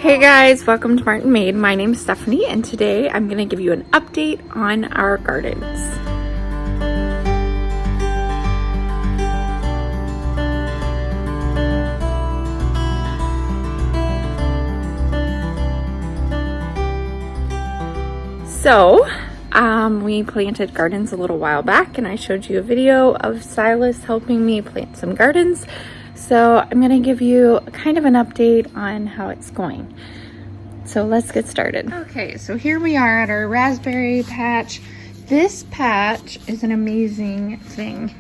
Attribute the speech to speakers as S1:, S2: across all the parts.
S1: Hey guys, welcome to Martinmade. My name is Stephanie and today I'm going to give you an update on our gardens. So, we planted gardens a little while back and I showed you a video of Silas helping me plant some gardens. So I'm going to give you kind of an update on how it's going. So let's get started. Okay, so here we are at our raspberry patch. This patch is an amazing thing.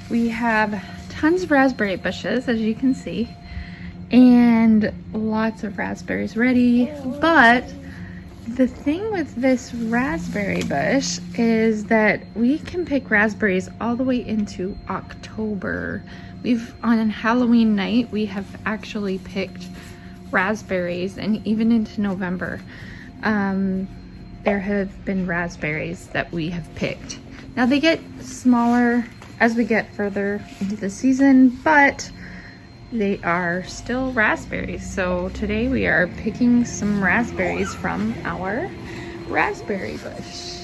S1: We have tons of raspberry bushes, as you can see, and lots of raspberries ready. But the thing with this raspberry bush is that we can pick raspberries all the way into October. On Halloween night, we have actually picked raspberries, and even into November, there have been raspberries that we have picked. Now they get smaller as we get further into the season, but they are still raspberries. So today we are picking some raspberries from our raspberry bush.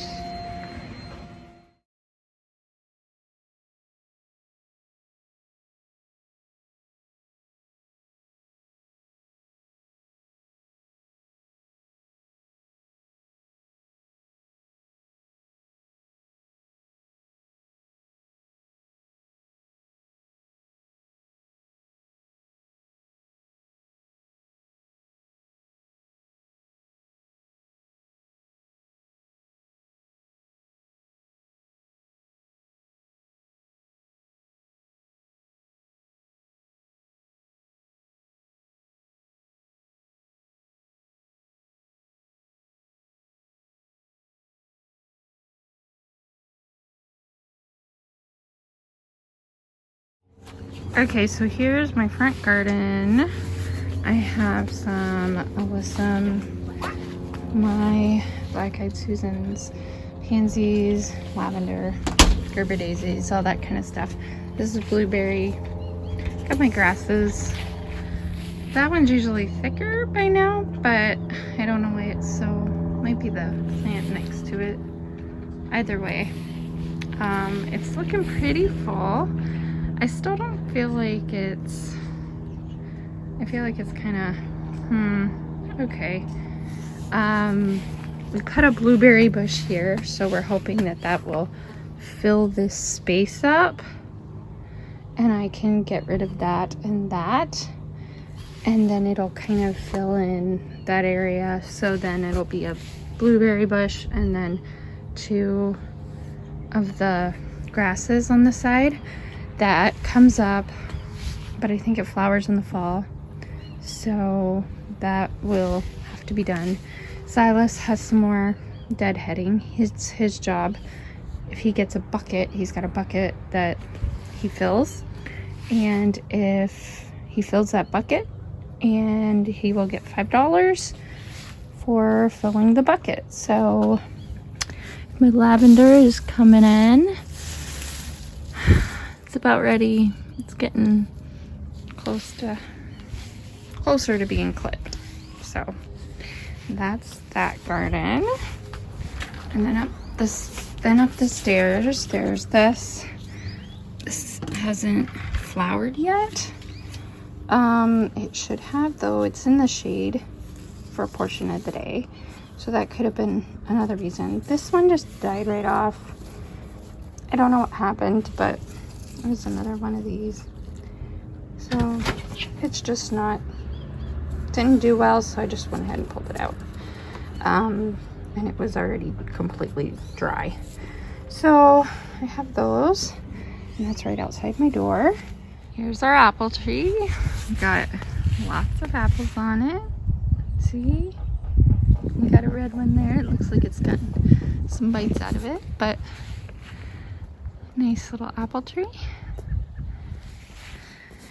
S1: Okay, so here's my front garden. I have some alyssum, my black-eyed Susans, pansies, lavender, Gerber daisies, all that kind of stuff. This is blueberry. Got my grasses. That one's usually thicker by now, but I don't know why it's so, might be the plant next to it. Either way, it's looking pretty full. I still don't feel like it's, I feel like it's kind of, okay. We cut a blueberry bush here, so we're hoping that that will fill this space up and I can get rid of that, and then it'll kind of fill in that area. So then it'll be a blueberry bush and then two of the grasses on the side. That comes up, but I think it flowers in the fall, so that will have to be done. Silas has some more deadheading. It's his job. If he gets a bucket, he's got a bucket that he fills, and if he fills that bucket, and he will get $5 for filling the bucket. So my lavender is coming in. It's about ready. It's getting closer to being clipped. So that's that garden. And then up the stairs, there's this. This hasn't flowered yet. It should have, though. It's in the shade for a portion of the day, so that could have been another reason. This one just died right off. I don't know what happened, but there's another one of these. So it's just didn't do well, so I just went ahead and pulled it out. And it was already completely dry. So I have those, and that's right outside my door. Here's our apple tree. We've got lots of apples on it. See? We got a red one there. It looks like it's gotten some bites out of it, but nice little apple tree.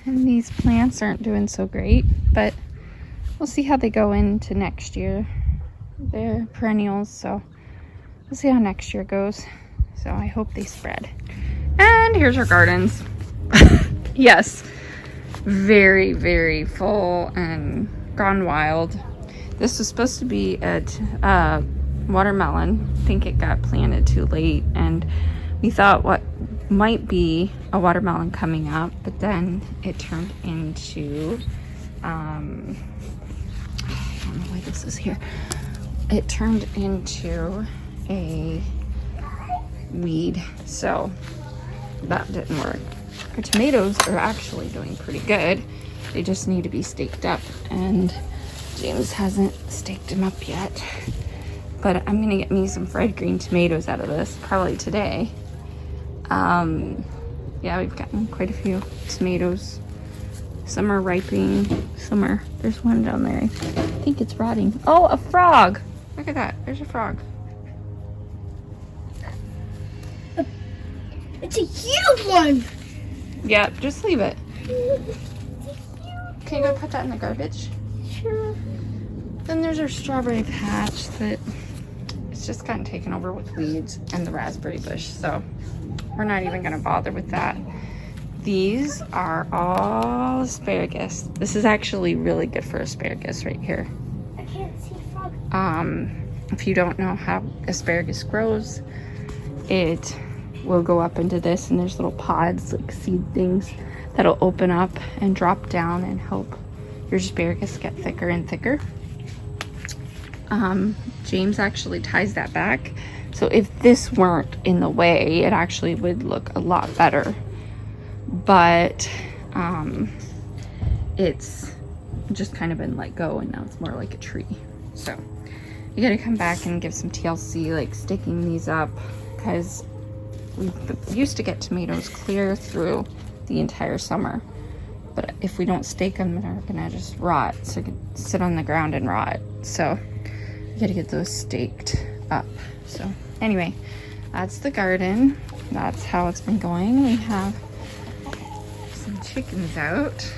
S1: And these plants aren't doing so great, but we'll see how they go into next year. They're perennials, so we'll see how next year goes. So I hope they spread. And here's our gardens. Yes, very, very full and gone wild. This was supposed to be a watermelon. I think it got planted too late, and we thought what might be a watermelon coming up, but then it turned into I don't know why this is here. It turned into a weed, so that didn't work. Our tomatoes are actually doing pretty good. They just need to be staked up, and James hasn't staked them up yet. But I'm gonna get me some fried green tomatoes out of this probably today. Yeah, we've gotten quite a few tomatoes. Some are ripening, some are, there's one down there. I think it's rotting. Oh, a frog! Look at that, there's a frog.
S2: It's a huge one!
S1: Yeah, just leave it. Can you go put that in the garbage?
S2: Sure.
S1: Then there's our strawberry patch that it's just gotten taken over with weeds, and the raspberry bush, so we're not even gonna bother with that. These are all asparagus. This is actually really good for asparagus right here.
S2: I can't see the frog.
S1: If you don't know how asparagus grows, it will go up into this, and there's little pods, like seed things, that'll open up and drop down and help your asparagus get thicker and thicker. James actually ties that back, so if this weren't in the way, it actually would look a lot better, but it's just kind of been let go, and now it's more like a tree. So you gotta come back and give some TLC, like sticking these up, because we used to get tomatoes clear through the entire summer, but if we don't stake them, they're gonna just rot, so they could sit on the ground and rot. So you gotta get those staked up. So anyway, that's the garden. That's how it's been going. We have some chickens out.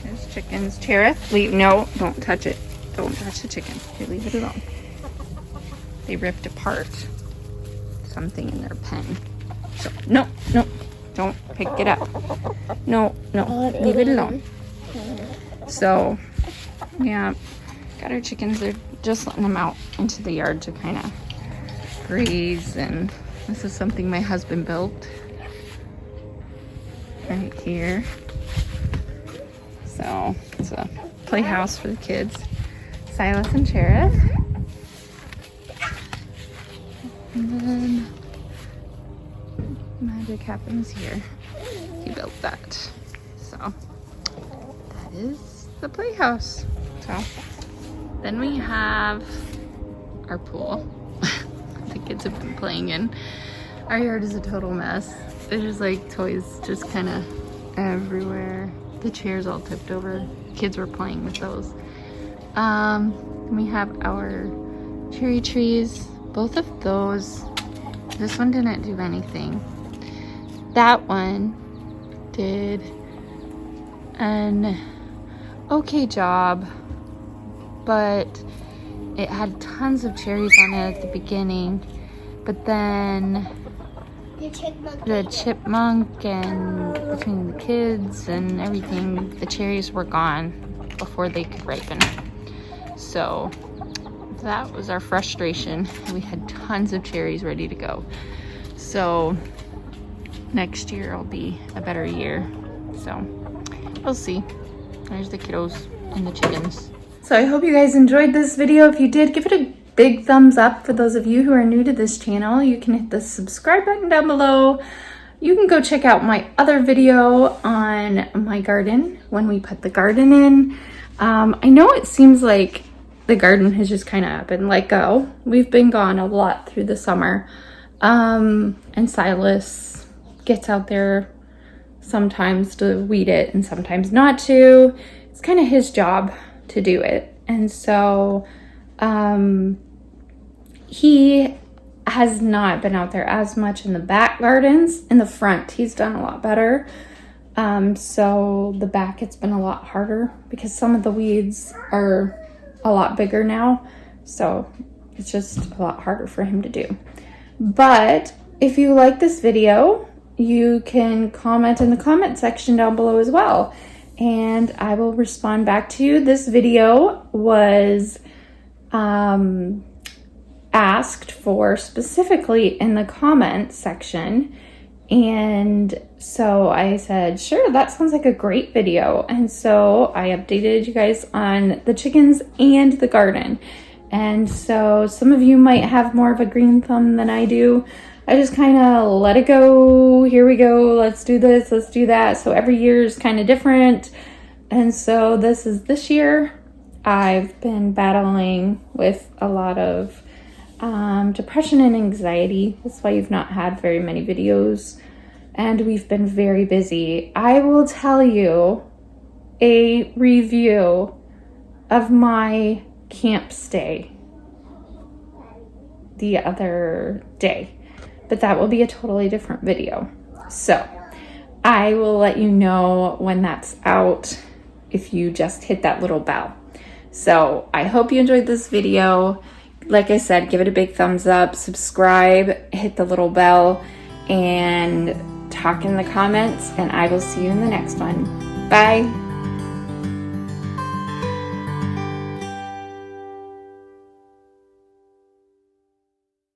S1: There's chickens. Cherith, leave. No, don't touch it. Don't touch the chicken. Okay, leave it alone. They ripped apart something in their pen. So no, no, don't pick it up. No, no, leave it alone. So yeah, got our chickens. They're just letting them out into the yard to kind of graze, and this is something my husband built right here. So it's a playhouse for the kids, Silas and Cherith. And then magic happens here. He built that. So that is the playhouse. So then we have our pool. The kids have been playing in. Our yard is a total mess. There's like toys just kind of everywhere. The chairs all tipped over. Kids were playing with those. We have our cherry trees. Both of those, this one didn't do anything. That one did an okay job, but it had tons of cherries on it at the beginning, but then the chipmunk and between the kids and everything, the cherries were gone before they could ripen. So that was our frustration. We had tons of cherries ready to go. So next year will be a better year. So we'll see. There's the kiddos and the chickens. So I hope you guys enjoyed this video. If you did, give it a big thumbs up. For those of you who are new to this channel, you can hit the subscribe button down below. You can go check out my other video on my garden when we put the garden in. I know it seems like the garden has just kind of been let go. We've been gone a lot through the summer. And Silas gets out there sometimes to weed it and sometimes not to. It's kind of his job to do it. And so he has not been out there as much in the back gardens. In the front, he's done a lot better. So the back, it's been a lot harder because some of the weeds are a lot bigger now. So it's just a lot harder for him to do. But if you like this video, you can comment in the comment section down below as well, and I will respond back to you. This video was asked for specifically in the comment section. And so I said, sure, that sounds like a great video. And so I updated you guys on the chickens and the garden. And so some of you might have more of a green thumb than I do. I just kind of let it go. Here we go. Let's do this. Let's do that. So every year is kind of different. And so this is this year. I've been battling with a lot of depression and anxiety. That's why you've not had very many videos. And we've been very busy. I will tell you a review of my camp stay the other day, but that will be a totally different video. So I will let you know when that's out if you just hit that little bell. So I hope you enjoyed this video. Like I said, give it a big thumbs up, subscribe, hit the little bell, and talk in the comments, and I will see you in the next one. Bye.